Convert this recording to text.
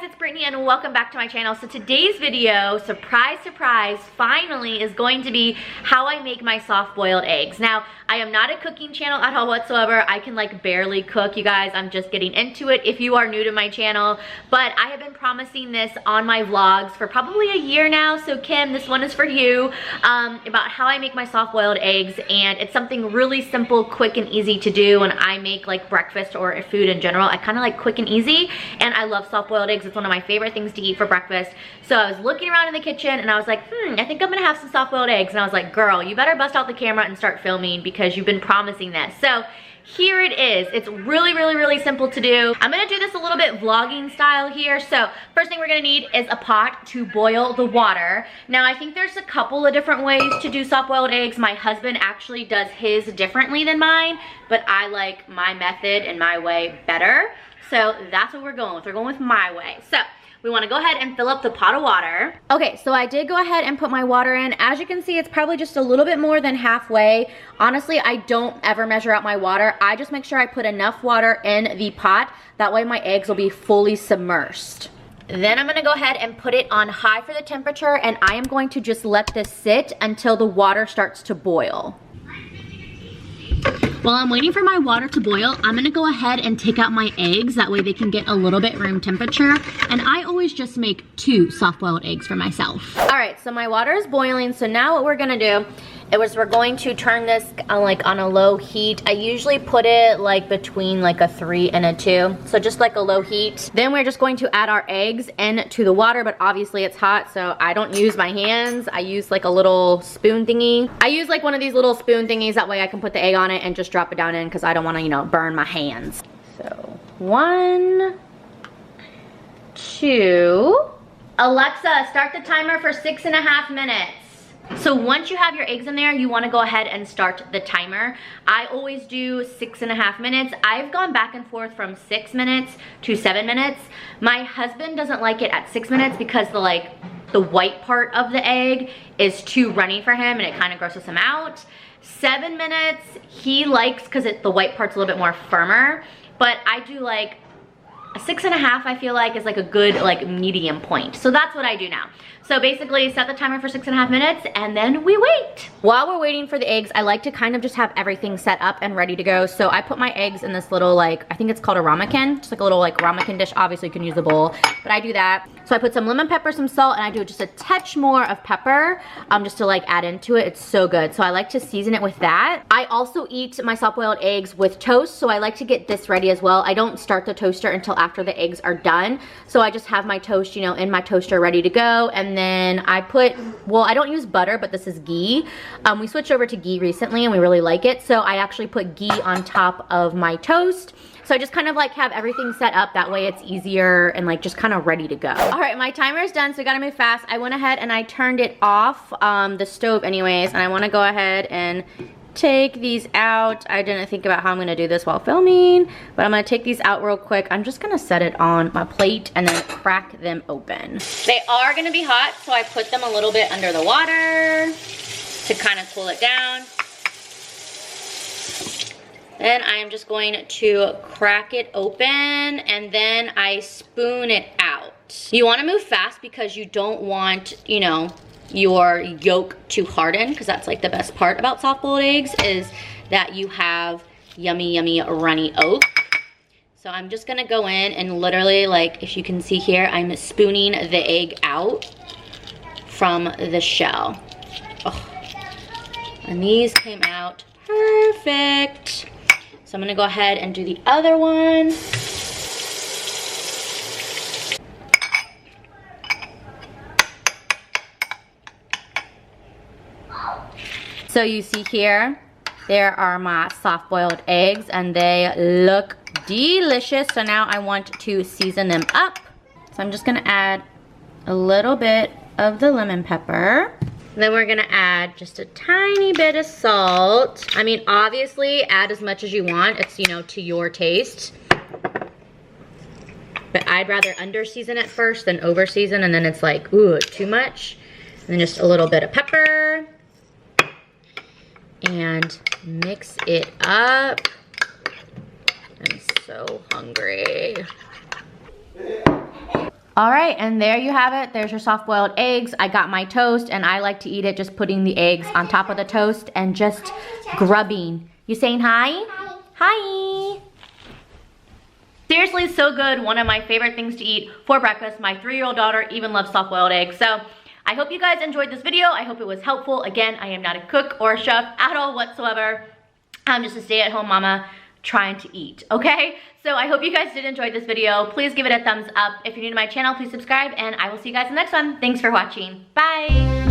it's Brittany and welcome back to my channel. So today's video, surprise, surprise, finally is going to be how I make my soft-boiled eggs. Now, I am not a cooking channel at all whatsoever. I can like barely cook, you guys. I'm just getting into it if you are new to my channel. But I have been promising this on my vlogs for probably a year now. So Kim, this one is for you, about how I make my soft-boiled eggs. And it's something really simple, quick, and easy to do when I make like breakfast or food in general. I kind of like quick and easy, and I love soft-boiled eggs. It's one of my favorite things to eat for breakfast. So I was looking around in the kitchen and I was like, I think I'm gonna have some soft-boiled eggs. And I was like, girl, you better bust out the camera and start filming because you've been promising this. So here it is. It's really, really, really simple to do. I'm gonna do this a little bit vlogging style here. So first thing we're gonna need is a pot to boil the water. Now I think there's a couple of different ways to do soft-boiled eggs. My husband actually does his differently than mine, but I like my method and my way better. So that's what we're going with. We're going with my way. So we want to go ahead and fill up the pot of water. Okay, so I did go ahead and put my water in. As you can see, it's probably just a little bit more than halfway. Honestly, I don't ever measure out my water. I just make sure I put enough water in the pot. That way my eggs will be fully submersed. Then I'm gonna go ahead and put it on high for the temperature, and I am going to just let this sit until the water starts to boil. While I'm waiting for my water to boil, I'm gonna go ahead and take out my eggs. That way they can get a little bit room temperature. And I always just make 2 soft-boiled eggs for myself. All right, so my water is boiling. So now what we're gonna do is we're going to turn this on a low heat. I usually put it like between like a 3 and a 2. So just like a low heat. Then we're just going to add our eggs into the water, but obviously it's hot, so I don't use my hands. I use like a little spoon thingy. I use like one of these little spoon thingies. That way I can put the egg on it and just drop it down in because I don't want to, you know, burn my hands. So 1, 2. Alexa, start the timer for 6.5 minutes. So once you have your eggs in there, you want to go ahead and start the timer. I always do 6.5 minutes. I've gone back and forth from 6 minutes to 7 minutes. My husband doesn't like it at 6 minutes because the white part of the egg is too runny for him and it kind of grosses him out. 7 minutes he likes because the white part's a little bit more firmer, but I do like a 6.5. I feel like is like a good like medium point. So that's what I do now. So basically set the timer for 6.5 minutes and then we wait. While we're waiting for the eggs, I like to kind of just have everything set up and ready to go. So I put my eggs in this little like, I think it's called a ramekin, just like a little like ramekin dish. Obviously you can use a bowl, but I do that. So I put some lemon pepper, some salt, and I do just a touch more of pepper just to like add into it. It's so good. So I like to season it with that. I also eat my soft-boiled eggs with toast, so I like to get this ready as well. I don't start the toaster until after the eggs are done. So I just have my toast, you know, in my toaster ready to go. And then I put, well, I don't use butter, but this is ghee. We switched over to ghee recently and we really like it. So I actually put ghee on top of my toast. So I just kind of like have everything set up. That way it's easier and like just kind of ready to go. All right, my timer is done, so I gotta move fast. I went ahead and I turned it off, the stove anyways, and I wanna go ahead and take these out. I didn't think about how I'm gonna do this while filming, but I'm gonna take these out real quick. I'm just gonna set it on my plate and then crack them open. They are gonna be hot, so I put them a little bit under the water to kind of cool it down. Then I am just going to crack it open and then I spoon it out. You wanna move fast because you don't want, you know, your yolk to harden, because that's like the best part about soft-boiled eggs is that you have yummy, yummy, runny yolk. So I'm just gonna go in and literally, like, if you can see here, I'm spooning the egg out from the shell. Oh. And these came out perfect. So I'm gonna go ahead and do the other one. So you see here, there are my soft-boiled eggs and they look delicious. So now I want to season them up. So I'm just gonna add a little bit of the lemon pepper. Then we're gonna add just a tiny bit of salt. I mean, obviously add as much as you want. It's, you know, to your taste. But I'd rather under-season it first than over-season, and then it's like, ooh, too much. And then just a little bit of pepper. And mix it up. I'm so hungry. All right, and there you have it. There's your soft-boiled eggs. I got my toast, and I like to eat it just putting the eggs on top of the toast and just grubbing. You saying hi? Hi. Hi. Seriously, so good. One of my favorite things to eat for breakfast. My 3-year-old daughter even loves soft-boiled eggs. So I hope you guys enjoyed this video. I hope it was helpful. Again, I am not a cook or a chef at all whatsoever. I'm just a stay-at-home mama trying to eat, okay? So I hope you guys did enjoy this video. Please give it a thumbs up. If you're new to my channel, please subscribe, and I will see you guys in the next one. Thanks for watching. Bye.